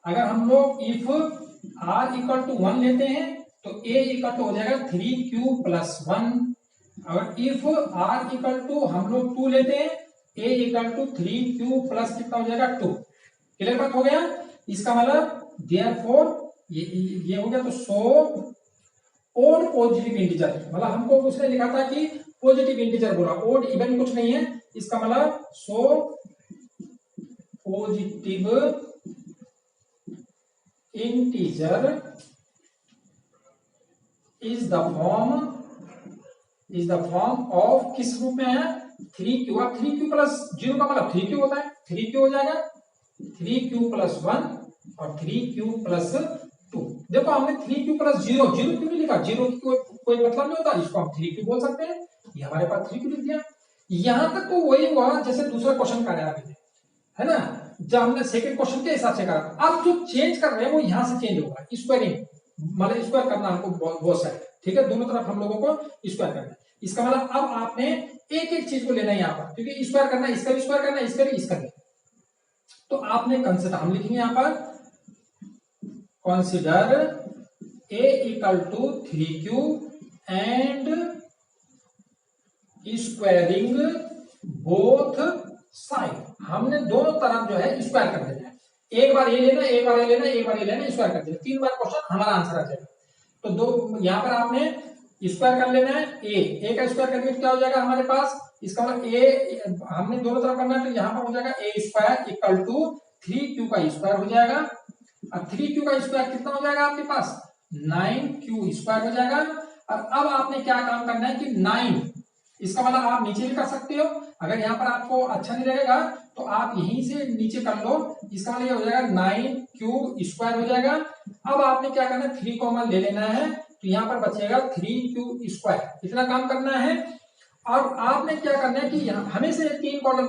S1: अगर हम लोग इफ आर इक्वल टू 1 लेते हैं तो ए इक्वल टू हो जाएगा 3q प्लस 1। और इफ आर इक्वल टू हम लोग 2 लेते हैं, ए इक्वल टू 3q प्लस कितना हो जाएगा 2। क्लियर बात हो गया। इसका मतलब देयरफॉर ये हो गया। तो सो ओड पॉजिटिव इंटीजर, मतलब हमको उसने लिखा था कि पॉजिटिव इंटीजर बोला, ओड इवन कुछ नहीं है, इसका मतलब so positive integer is the form of, किस रूप में है, 3q। अब 3q प्लस 0 का मतलब 3q होता है, 3q हो जाएगा 3q प्लस 1 और 3q प्लस 2। देखो हमने 3q प्लस 0 क्यों नहीं लिखा, 0 की कोई मतलब नहीं होता, इसको हम 3q बोल सकते हैं, ये हमारे पास 3q लिख दिया। यहां तक तो वही हुआ जैसे दूसरा क्वेश्चन कराया आपने, है ना, जब हमने सेकंड क्वेश्चन के हिसाब से करा। अब जो चेंज कर रहे हैं वो यहां से चेंज होगा, स्क्वायरिंग, मतलब स्क्वायर करना हमको बहुत सारे, ठीक है, दोनों तरफ हम लोगों को स्क्वायर करना है। इसका मतलब अब आपने एक एक चीज को लेना है यहाँ पर, क्योंकि स्क्वायर करना है, इसका भी स्क्वायर करना है, इसका भी, इसका भी। तो आपने कंसिडर, हम लिखेंगे यहाँ पर consider A equal to 3q and squaring both side. हमने दोनों तरफ जो है स्क्वायर कर देना है, एक बार ये लेना, एक बार ये लेना, एक बार ये लेना, स्क्वायर कर देना, 3 बार क्वेश्चन हमारा आंसर आ जाएगा। तो दो यहाँ पर आपने स्क्वायर कर लेना है, ए का स्क्वायर करके क्या हो जाएगा हमारे पास, इसका मतलब ए हमने दोनों तरफ करना है, तो यहाँ पर हो जाएगा ए स्क्वायर इक्वल टू 3q का स्क्वायर हो जाएगा। अब 3q का स्क्वायर कितना हो जाएगा आपके पास, 9q स्क्वायर हो जाएगा। और अब आपने क्या काम करना है कि 9, इसका मतलब आप नीचे भी कर सकते हो, अगर यहाँ पर आपको अच्छा नहीं लगेगा तो आप यहीं से नीचे कर लो, इसका मतलब ये हो जाएगा 9q स्क्वायर हो जाएगा। अब आपने क्या करना है, 3 कॉमन ले लेना है, तो यहाँ पर बचेगा 3q स्क्वायर, इतना काम करना है। और आपने क्या करना है कि यहाँ हमें से 3 कॉमन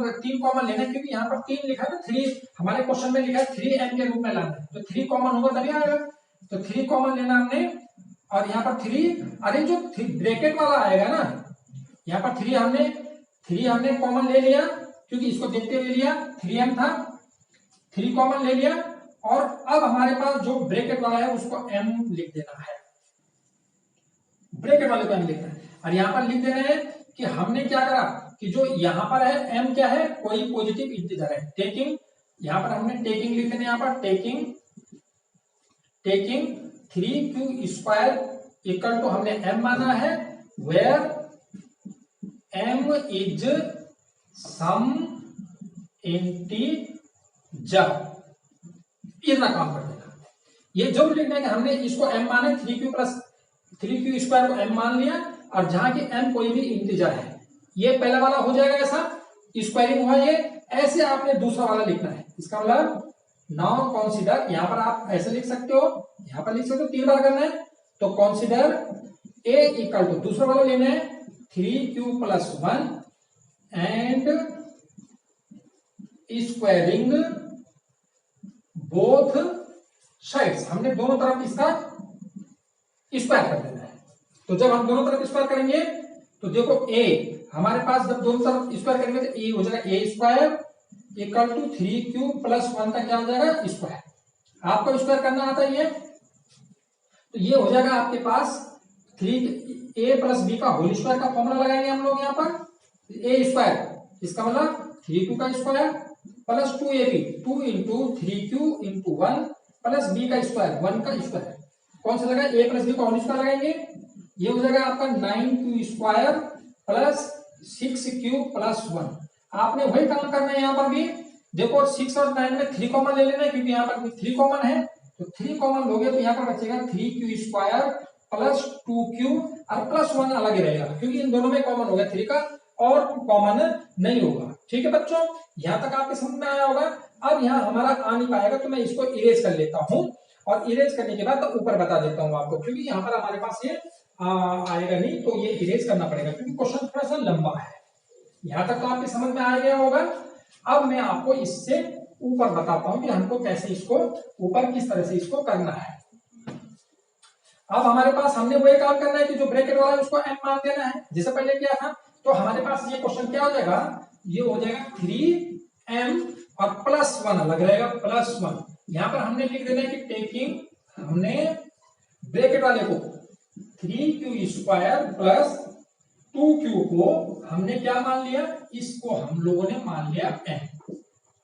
S1: लेना है, क्योंकि यहाँ पर 3 लिखा है ना, 3 हमारे क्वेश्चन में लिखा है 3m के रूप में लाना है, तो 3 कॉमन होगा तभी आएगा। तो 3 कॉमन लेना हमने, और यहाँ पर 3, अरे जो ब्रैकेट वाला आएगा ना, यहाँ पर 3 हमने कॉमन ले लिया, क्योंकि इसको देखते हुए लिया, 3m था, 3 कॉमन ले लिया। और अब हमारे पास जो ब्रैकेट वाला है उसको m लिख देना है, ब्रैकेट वाले को m लिखना है। और यहाँ पर लिख देना है कि हमने क्या करा कि जो यहाँ पर है m क्या है, कोई पॉजिटिव इंटीजर है। टेकिंग, यहाँ पर हमने टेकिंग लिख देना, यहाँ पर taking 3q square equal to हमने m माना है, where m is some integer, इतना काम कर देना। ये जो लिखना है कि हमने इसको m माने, 3q स्क्वायर को m मान लिया, और जहां की m कोई भी इंटीजर है, ये पहला वाला हो जाएगा ऐसा, स्क्वायरिंग हुआ ये। ऐसे आपने दूसरा वाला लिखना है। इसका मतलब नाउ कंसीडर, यहां पर आप ऐसे लिख सकते हो, यहां पर लिख सकते हो, 3 बार करना है। तो कंसीडर a इक्वल टू, दूसरा वाला लेना है 3q plus 1 and squaring both sides, हमने दोनों तरफ इसका स्क्वायर कर देना है। तो जब हम दोनों तरफ स्क्वायर करेंगे तो देखो a हमारे पास, जब दोनों तरफ स्क्वायर करेंगे तो a हो जाएगा a square equal to 3q plus 1 का क्या हो जाएगा, स्क्वायर। आपको स्क्वायर करना आता ही है, तो ये हो जाएगा आपके पास 3a प्लस b का होल स्क्वायर का फॉर्मूला लगाएंगे हम लोग यहाँ पर, a स्क्वायर, इसका मतलब 3q का square plus 2ab, 2 into 3q into 1 plus b का स्क्वायर, 1 का स्क्वायर। कौन सा लगाए, a प्लस b का होल स्क्वायर लगाएंगे, ये हो जाएगा आपका 9q square plus 6q plus 1। आपने वही काम करना है यहाँ पर भी। देखो 6 और 9 में 3 कॉमन ले लेना है, क्योंकि यहाँ पर 3 कॉमन है, तो 3 कॉमन लोगे तो यहाँ पर बचेगा 3q स्क्वायर प्लस 2q और प्लस 1 अलग ही रहेगा, क्योंकि इन दोनों में कॉमन हो गया 3 का, और कॉमन नहीं होगा। ठीक है बच्चों, यहाँ तक आपके समझ में आया होगा। अब यहाँ हमारा आ नहीं पाएगा, तो मैं इसको इरेज कर लेता हूँ, और इरेज करने के बाद तो ऊपर बता देता हूँ आपको, क्योंकि यहाँ पर हमारे पास ये आएगा नहीं, तो ये इरेज करना पड़ेगा, क्योंकि क्वेश्चन थोड़ा सा लंबा है। यहाँ तक तो आपके समझ में आ गया होगा। अब मैं आपको इससे ऊपर बताता हूँ कि हमको कैसे इसको ऊपर किस तरह से इसको करना है। अब हमारे पास हमने वही काम करना है कि जो ब्रैकेट वाला है उसको m मान देना है, जैसे पहले किया था। तो हमारे पास ये क्वेश्चन क्या हो जाएगा, ये हो जाएगा 3m और प्लस 1 अलग रहेगा, प्लस 1। यहाँ पर हमने लिख देना है कि टेकिंग, हमने ब्रैकेट वाले को 3q स्क्वायर प्लस 2q को हमने क्या मान लिया, इसको हम लोगों ने मान लिया m,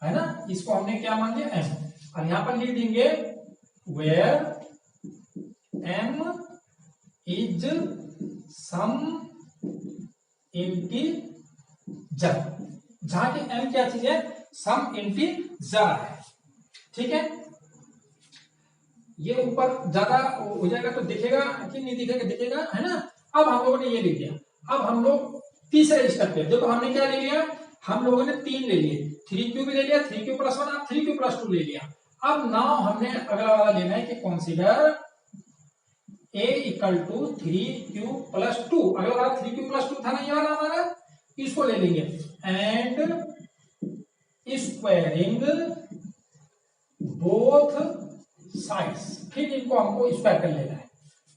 S1: है ना, इसको हमने क्या मान लिया m। और यहां पर लिख देंगे where m is some integer, जहां की m क्या चीज है, सम इंटीजर है। ठीक है, ये ऊपर ज्यादा हो जाएगा तो दिखेगा कि नहीं दिखेगा, दिखेगा, है ना। अब हम लोगों ने ये लिख दिया। अब हम लोग तीसरे स्टेप पे, देखो हमने क्या ले लिया, हम लोगों ने 3 ले लिए, 3q भी ले लिया, 3q प्लस 1 और 3q प्लस 2 ले लिया। अब नाउ हमने अगला वाला लेना है कि consider a equal to 3q plus 2, अगला वाला 3q प्लस 2 था ना, ये वाला हमारा, इसको ले लेंगे एंड स्क्वायरिंग बोथ साइड्स। ठीक, इनको हमको स्क्वायर कर लेना है।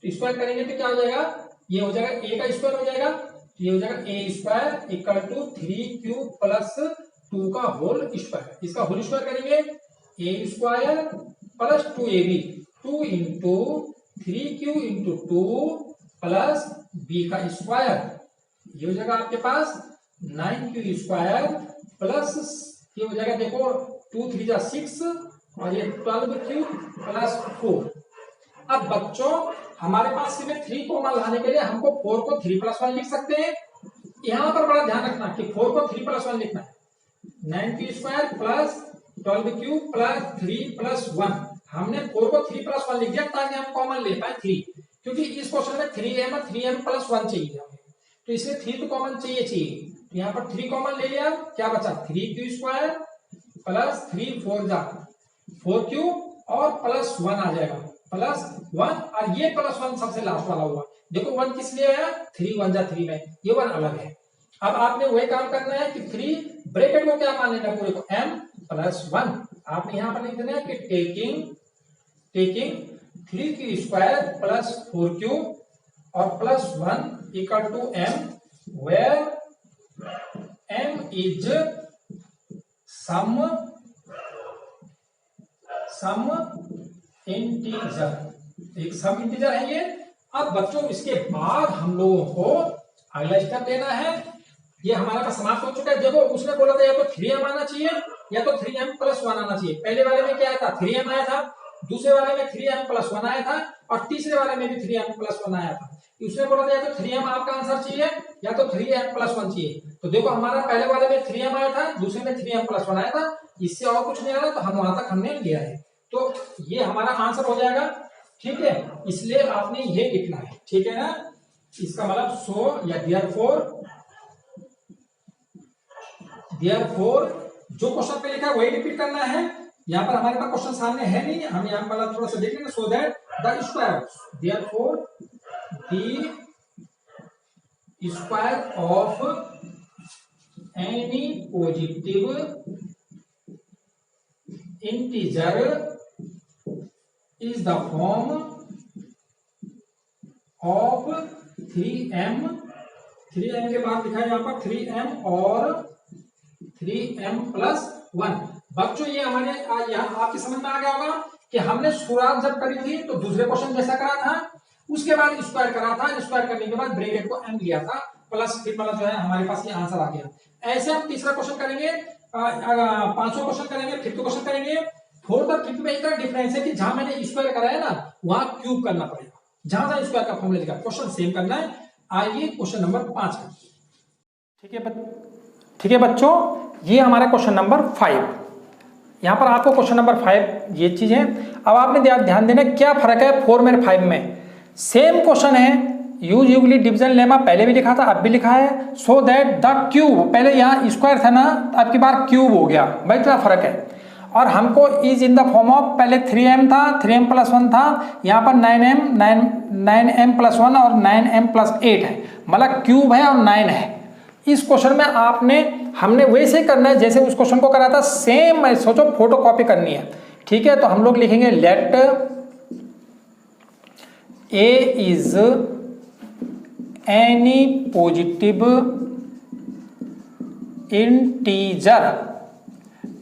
S1: तो स्क्वायर करेंगे तो क्या हो जाएगा, ये हो जाएगा a का स्क्वायर हो जाएगा, तो ये हो जाएगा a square equal to 3q plus 2 का होल स्क्वायर। इसका होल स्क्वायर करेंगे a square plus 2ab, 2 into 3q into 2 plus b का स्क्वायर, ये हो जाएगा आपके पास 9q स्क्वायर प्लस, ये हो जाएगा देखो 2 3 जा 6 और ये 12q प्लस 4। अब बच्चों हमारे पास में 3 कॉमन लाने के लिए हमको 4 को 3 प्लस 1 लिख सकते हैं। यहां पर बड़ा ध्यान रखना कि 4 को 3 प्लस 1 लिखना है, 9q square plus 12q plus 3 plus 1। हमने 4 को 3 प्लस 1 लिख दिया ताकि हम कॉमन ले पाए 3, क्योंकि इस क्वेश्चन में 3m और 3m प्लस 1 चाहिए हमें, तो इसलिए 3 तो कॉमन चाहिए। तो यहाँ पर 3 कॉमन ले लिया, क्या बचा 3q स्क्वायर प्लस 3 4 जा 4q और प्लस 1 आ जाएगा प्लस 1, और ये प्लस 1 सबसे लास्ट वाला हुआ। देखो 1 किस लिए आया, 3 1 जा 3 में, ये 1 अलग है। अब आपने वही काम करना है कि 3 ब्रैकेट को क्या मान लेना, पूरे को m प्लस 1। आपने यहां पर लिख देना है कि taking 3q square plus 4q और plus 1 equal to m, where m is some integer, एक सम इंटीजर है ये। अब बच्चों इसके बाद हम लोगों को अगला स्टेप लेना है। ये हमारा का समाप्त हो चुका है। देखो उसने बोला था या तो 3m आना चाहिए या तो 3m + 1 आना चाहिए। पहले वाले में क्या आया था, 3m आया था, दूसरे वाले में 3m + 1 आया था और तीसरे वाले में भी 3m + 1 आया था। उसने बोला था या तो 3m आपका आंसर चाहिए या तो 3m + 1 चाहिए। तो देखो हमारा पहले वाले में 3m आया था, दूसरे में 3m + 1 आया था, इससे और कुछ नहीं आया तो हम वहां तक हमने लिया है। तो ये हमारा आंसर हो जाएगा, ठीक है। इसलिए आपने ये लिखना है, ठीक है ना। इसका मतलब सो या देयरफॉर जो क्वेश्चन पे लिखा है वही रिपीट करना है। यहाँ पर हमारे पास क्वेश्चन सामने है नहीं, हम यहाँ पर थोड़ा सा देख लेंगे। So that the square therefore the square of any positive integer is the form of 3m के बाद लिखा है यहाँ पर 3m और 3m + 1। बच्चों ये हमारे यहाँ आपकी समझ में आ गया होगा कि हमने शुरुआत जब करी थी तो दूसरे क्वेश्चन जैसा करा था, उसके बाद स्क्वायर करा था, स्क्वायर करने के बाद ब्रैकेट को m लिया था प्लस, फिर मतलब जो है हमारे पास ये आंसर आ गया। ऐसे हम तीसरा क्वेश्चन करेंगे, पांचवा क्वेश्चन करेंगे, फिफ्थ क्वेश्चन करेंगे। फोर्थ और फिफ्थ में इतना डिफरेंस है कि जहां मैंने स्क्वायर कराया ना वहां क्यूब करना पड़ेगा, जहां जहां स्क्वायर का फॉर्मूला लिखा क्वेश्चन सेम करना है। आइए क्वेश्चन नंबर 5 का, ठीक है बच्चों, ये हमारा क्वेश्चन नंबर 5। यहाँ पर आपको क्वेश्चन नंबर 5 ये चीज है। अब आपने ध्यान देना क्या फर्क है 4 में 5 में। सेम क्वेश्चन है, यूज यूक्लिड डिवीजन लेमा, पहले भी लिखा था अब भी लिखा है। सो दैट द क्यूब, पहले यहाँ स्क्वायर था ना, अब की बार क्यूब हो गया भाई, इतना फर्क है। और हमको is in the form of, पहले 3m था, 3m + 1 था, यहाँ पर 9m + 1 और 9m + 8 है, मतलब क्यूब है और 9 है। इस क्वेश्चन में हमने वैसे करना है जैसे उस क्वेश्चन को करा था, सेम सोचो फोटो कॉपी करनी है, ठीक है। तो हम लोग लिखेंगे let A is any positive integer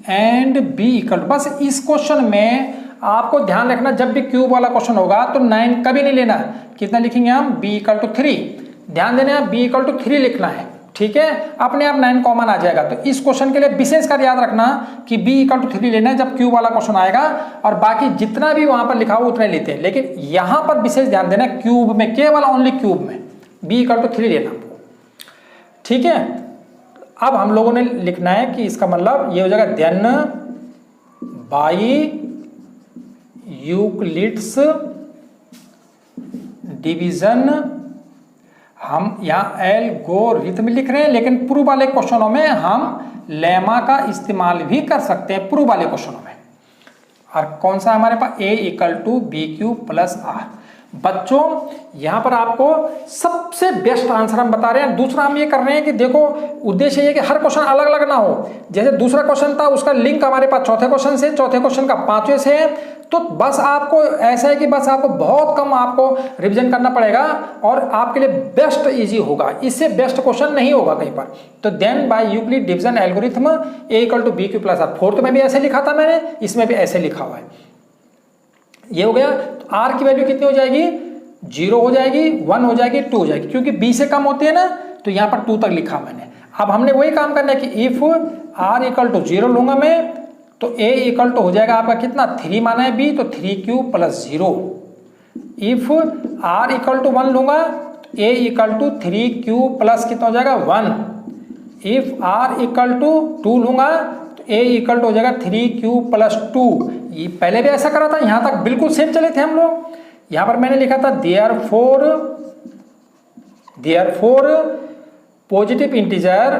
S1: and B equal, बस इस क्वेश्चन में आपको ध्यान रखना जब भी क्यूब वाला क्वेश्चन होगा तो 9 कभी नहीं लेना। कितना लिखेंगे हम, b = 3, ध्यान देना b = 3 लिखना है, ठीक है। अपने आप 9 कॉमन आ जाएगा। तो इस क्वेश्चन के लिए विशेष कर याद रखना कि b = 3 लेना है जब क्यूब वाला क्वेश्चन आएगा, और बाकी जितना भी वहां पर लिखा हो उतना लेते हैं। लेकिन यहां पर विशेष ध्यान देना क्यूब में, केवल ओनली क्यूब में b = 3 लेना, ठीक है। अब हम लोगों ने लिखना है कि इसका मतलब ये हो जाएगा देन बाई यूक्लिड्स डिवीजन। हम यहाँ एल्गोरिथम लिख रहे हैं, लेकिन पूर्व वाले क्वेश्चनों में हम लेमा का इस्तेमाल भी कर सकते हैं, पूर्व वाले क्वेश्चनों में। और कौन सा हमारे पास, a = bq + r। बच्चों यहां पर आपको सबसे बेस्ट आंसर हम बता रहे हैं। दूसरा हम ये कर रहे हैं कि देखो उद्देश्य ये कि हर क्वेश्चन अलग अलग ना हो। जैसे दूसरा क्वेश्चन था उसका लिंक हमारे पास चौथे क्वेश्चन से, चौथे क्वेश्चन का 5वें से है। तो बस आपको ऐसा है कि बस आपको बहुत कम आपको रिवीजन करना पड़ेगा और आपके लिए बेस्ट इजी होगा, इससे बेस्ट क्वेश्चन नहीं होगा कहीं पर। तो then by Euclid division algorithm a = bq + r। Fourth में भी ऐसे लिखा था मैंने, इसमें भी ऐसे लिखा हुआ है। ये हो गया। तो r की वैल्यू कितनी हो जाएगी, 0 हो जाएगी, 1 हो जाएगी, 2 हो जाएगी, क्योंकि b से कम होती है ना, तो यहाँ पर 2 तक लिखा मैंने। अब हमने वही काम करना है कि इफ r = 0 लूंगा मैं तो a = हो जाएगा आपका कितना, 3 माना है b तो 3q + 0। इफ r = 1 लूंगा तो a = 3q + कितना हो जाएगा, 1। इफ r = 2 लूंगा तो a = हो जाएगा 3q + 2। ये पहले भी ऐसा करा था, यहां तक बिल्कुल सेम चले थे हम लोग। यहां पर मैंने लिखा था therefore positive integer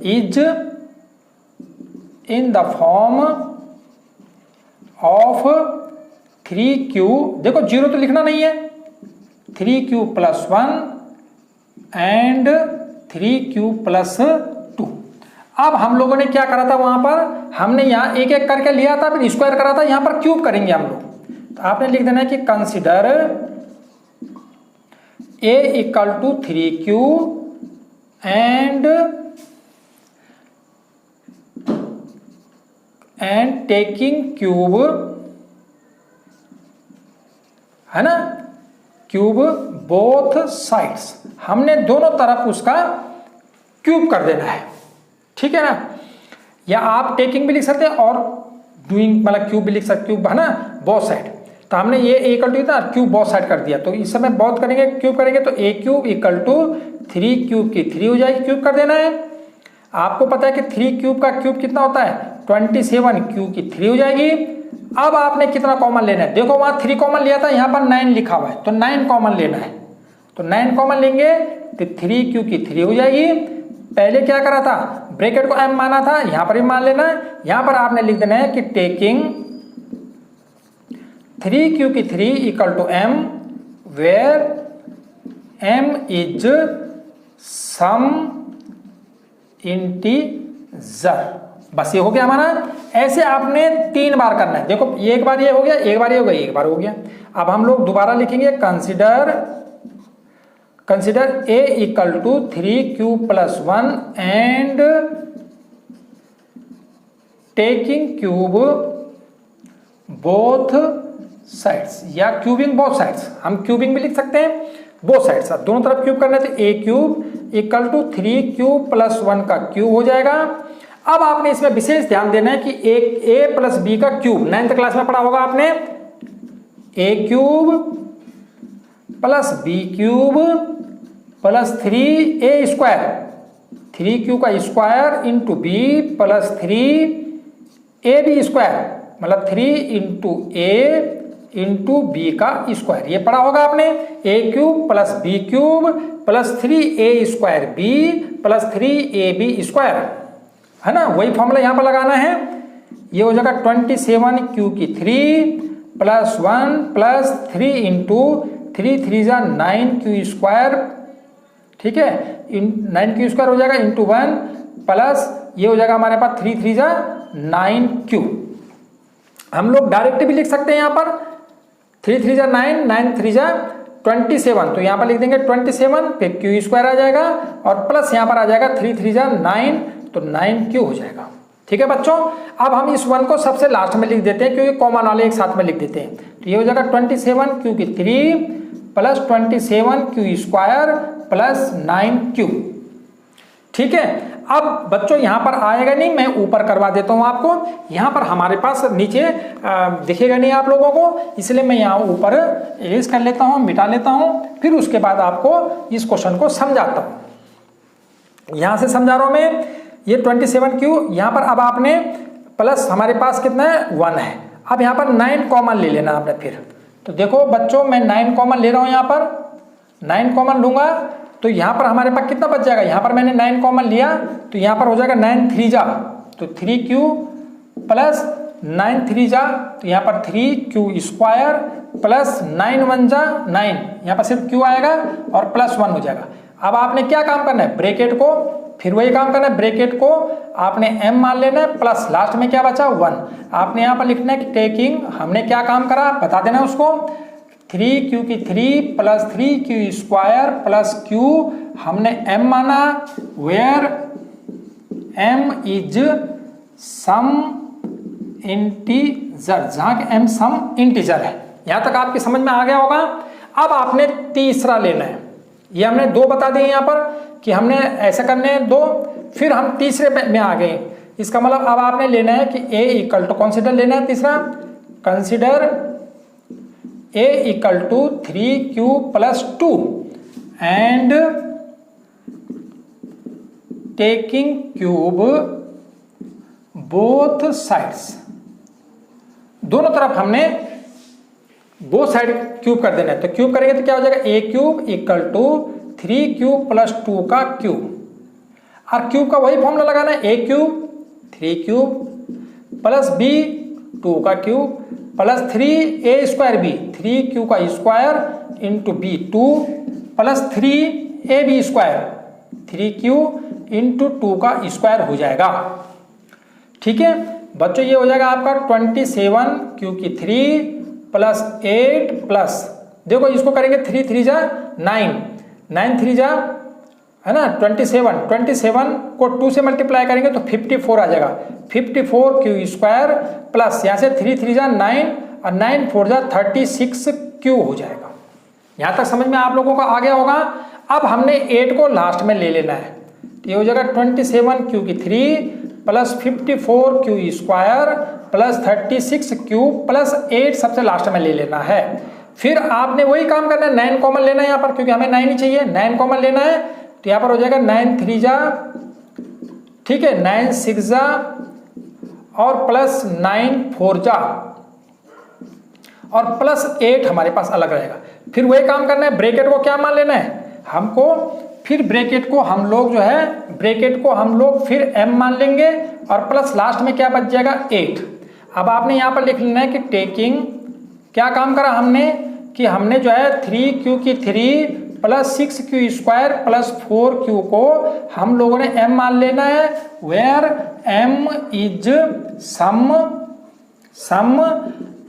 S1: is in the form of 3q, देखो 0 तो लिखना नहीं है, 3q + 1 एंड 3q + 2। अब हम लोगों ने क्या करा था, वहां पर हमने यहाँ एक एक करके लिया था, फिर स्क्वायर करा था, यहां पर क्यूब करेंगे हम लोग। तो आपने लिख देना है कि consider a = 3q and taking cube, है ना, क्यूब बोथ साइड्स, हमने दोनों तरफ उसका क्यूब कर देना है, ठीक है ना। या आप टेकिंग भी लिख सकते हैं और डूइंग मतलब क्यूब भी लिख सकते, क्यूब है ना, बोथ साइड। तो हमने ये इक्वल टू था क्यूब बोथ साइड कर दिया, तो इस समय बोथ करेंगे क्यूब करेंगे तो ए क्यूब इक्वल टू 3 क्यूब की 3 हो जाएगी, क्यूब कर देना है। आपको पता है कि 3 क्यूब का क्यूब कितना होता है 27, क्यूब की 3 हो जाएगी। अब आपने कितना कॉमन लेना है, देखो वहां 3 कॉमन लिया था, यहाँ पर 9 लिखा हुआ है, तो 9 कॉमन लेना है। तो 9 कॉमन लेंगे तो 3 क्यूब की 3 हो जाएगी। पहले क्या करा था, ब्रैकेट को m माना था, यहां पर भी मान लेना है। यहां पर आपने लिख देना है कि टेकिंग 3 क्यूब की 3 equal to m, where m is some integer. बस ये हो गया हमारा। ऐसे आपने 3 बार करना है। देखो एक बार ये हो गया, एक बार ये हो गया, एक बार हो गया। अब हम लोग दोबारा लिखेंगे consider a equal to 3 cube plus 1 and taking cube both sides, या क्यूबिंग बोथ साइड्स, हम क्यूबिंग भी लिख सकते हैं, बोथ साइड्स दोनों तरफ क्यूब करना है। तो a cube equal to 3 cube plus 1 का क्यूब हो जाएगा। अब आपने इसमें विशेष ध्यान देना है कि a प्लस b का क्यूब 9th क्लास में पढ़ा होगा आपने, a cube plus b cube plus 3a square, 3 cube का square into b plus 3ab square, मतलब 3 इंटू a इंटू बी का स्क्वायर, ये पढ़ा होगा आपने। a cube plus b cube plus 3a square b plus 3ab square, है ना, वही फॉर्मूला यहां पर लगाना है। ये हो जाएगा 27 क्यू की 3 प्लस 1 प्लस 3 इंटू 3 3 जा 9 क्यू स्क्वायर, ठीक है, 9 क्यू स्क्वायर हो जाएगा इंटू 1 प्लस ये हो जाएगा हमारे पास 3 3 जा 9 क्यू। हम लोग डायरेक्ट भी लिख सकते हैं यहाँ पर 3 3 जा 9, 9 3 जा 27, तो यहाँ पर लिख देंगे 27, फिर क्यू स्क्वायर आ जाएगा और प्लस यहाँ पर आ जाएगा 3 3 जा 9, तो 9 क्यू हो जाएगा। ठीक है बच्चों, अब हम इस 1 को सबसे लास्ट में लिख देते हैं क्योंकि कॉमन वाले एक साथ में लिख देते हैं। तो ये हो जाएगा 27 क्यू की 3 plus 27 Q square plus 9 Q. ठीक है, अब बच्चों यहां पर आएगा नहीं, मैं ऊपर करवा देता हूं आपको। यहां पर हमारे पास नीचे दिखेगा नहीं आप लोगों को, इसलिए मैं यहां ऊपर इरेज कर लेता हूं, मिटा लेता हूं, फिर उसके बाद आपको इस क्वेश्चन को समझाता हूं। यहां से समझा रहा हूं मैं, ये 27 क्यू, यहां पर अब आपने प्लस हमारे पास कितना है 1 है। अब यहां पर 9 कॉमन ले लेना आपने। फिर तो देखो बच्चों मैं 9 कॉमन ले रहा हूं, यहां पर 9 कॉमन लूंगा तो यहां पर हमारे पास कितना बच जाएगा, यहां पर मैंने 9 कॉमन लिया तो यहां पर हो जाएगा 9 3 जा, तो 3 क्यू प्लस 9 3 जा, तो यहां पर 3 क्यू स्क्वायर प्लस 9 1 जा 9, यहां पर सिर्फ क्यू आएगा और प्लस 1 हो जाएगा। अब आपने क्या काम करना है, ब्रैकेट को फिर वही काम करना है, ब्रैकेट को आपने m मान लेना है प्लस लास्ट में क्या बचा 1। आपने यहाँ पर लिखना है कि टेकिंग, हमने क्या काम करा बता देना उसको, 3 क्यू की 3 plus 3 Q square plus Q, हमने m माना, where m is some integer, जहां के m सम इंटीजर है। यहां तक आपकी समझ में आ गया होगा। अब आपने तीसरा लेना है, ये हमने 2 बता दिए यहाँ पर कि हमने ऐसे करने हैं 2, फिर हम तीसरे में आ गए। इसका मतलब अब आपने लेना है कि a इक्वल टू कंसिडर लेना है तीसरा, consider a equal to 3 Q plus 2 and taking cube both sides, दोनों तरफ हमने बोथ साइड क्यूब कर देना है। तो क्यूब करेंगे तो क्या हो जाएगा, a cube equal to 3 cube plus 2 का क्यूब, और क्यूब का वही फॉर्मूला लगाना है, a cube 3 cube plus b 2 का cube plus 3a square b, 3 cube का square into b 2 plus 3ab square, 3 cube into 2 का स्क्वायर हो जाएगा। ठीक है बच्चों, ये हो जाएगा आपका 27 क्यू की 3 प्लस 8 प्लस, देखो इसको करेंगे 3 3 जा 9, 9 3 जा है ना 27 को 2 से मल्टीप्लाई करेंगे तो 54 आ जाएगा। 54 क्यू स्क्वायर प्लस यहाँ से 3 3 जा 9 और 9 4 जा 36 क्यू हो जाएगा। यहाँ तक समझ में आप लोगों को आ गया होगा। अब हमने 8 को लास्ट में ले लेना है, तो ये हो जाएगा 27 क्यू की 3 plus 54 Q square plus 36 Q plus 8 सबसे लास्ट में ले लेना है। फिर आपने वही काम करना है, 9 कॉमन लेना है यहाँ पर, क्योंकि हमें 9 ही चाहिए, 9 कॉमन लेना है। तो यहाँ पर हो जाएगा 9 3 जा, ठीक है, 9 6 जा और प्लस 9 4 जा और प्लस 8 हमारे पास अलग रहेगा। फिर वही काम करना है, ब्रैकेट को क्या मान लेना है हमको, फिर ब्रैकेट को हम लोग जो है ब्रैकेट को हम लोग फिर m मान लेंगे और प्लस लास्ट में क्या बच जाएगा 8। अब आपने यहाँ पर लिख लेना है कि टेकिंग, क्या काम करा हमने कि हमने जो है 3q की 3 plus 6q square plus 4q को हम लोगों ने m मान लेना है, where m is some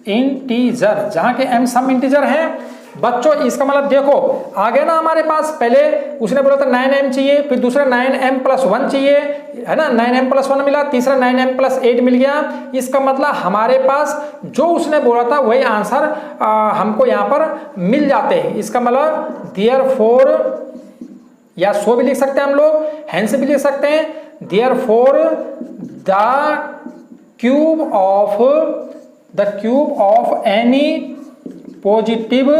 S1: integer, जहां के m सम इंटीजर है। बच्चों इसका मतलब देखो आ गया ना हमारे पास, पहले उसने बोला था 9m चाहिए, फिर दूसरा 9m प्लस 1 चाहिए, है ना, 9m प्लस 1 मिला, तीसरा 9m प्लस 8 मिल गया। इसका मतलब हमारे पास जो उसने बोला था वही आंसर हमको यहाँ पर मिल जाते हैं। इसका मतलब देयरफॉर, या सो भी लिख सकते हैं हम लोग, हेंस भी लिख सकते हैं, therefore the cube of any positive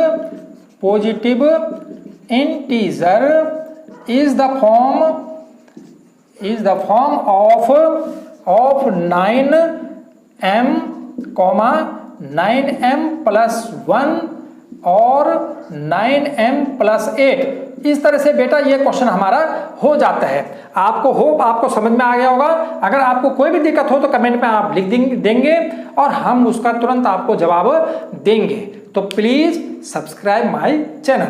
S1: integer is the form of 9m, 9m plus 1 और 9m प्लस 8। इस तरह से बेटा ये क्वेश्चन हमारा हो जाता है। आपको होप आपको समझ में आ गया होगा। अगर आपको कोई भी दिक्कत हो तो कमेंट में आप लिख देंगे और हम उसका तुरंत आपको जवाब देंगे। तो प्लीज सब्सक्राइब माय चैनल।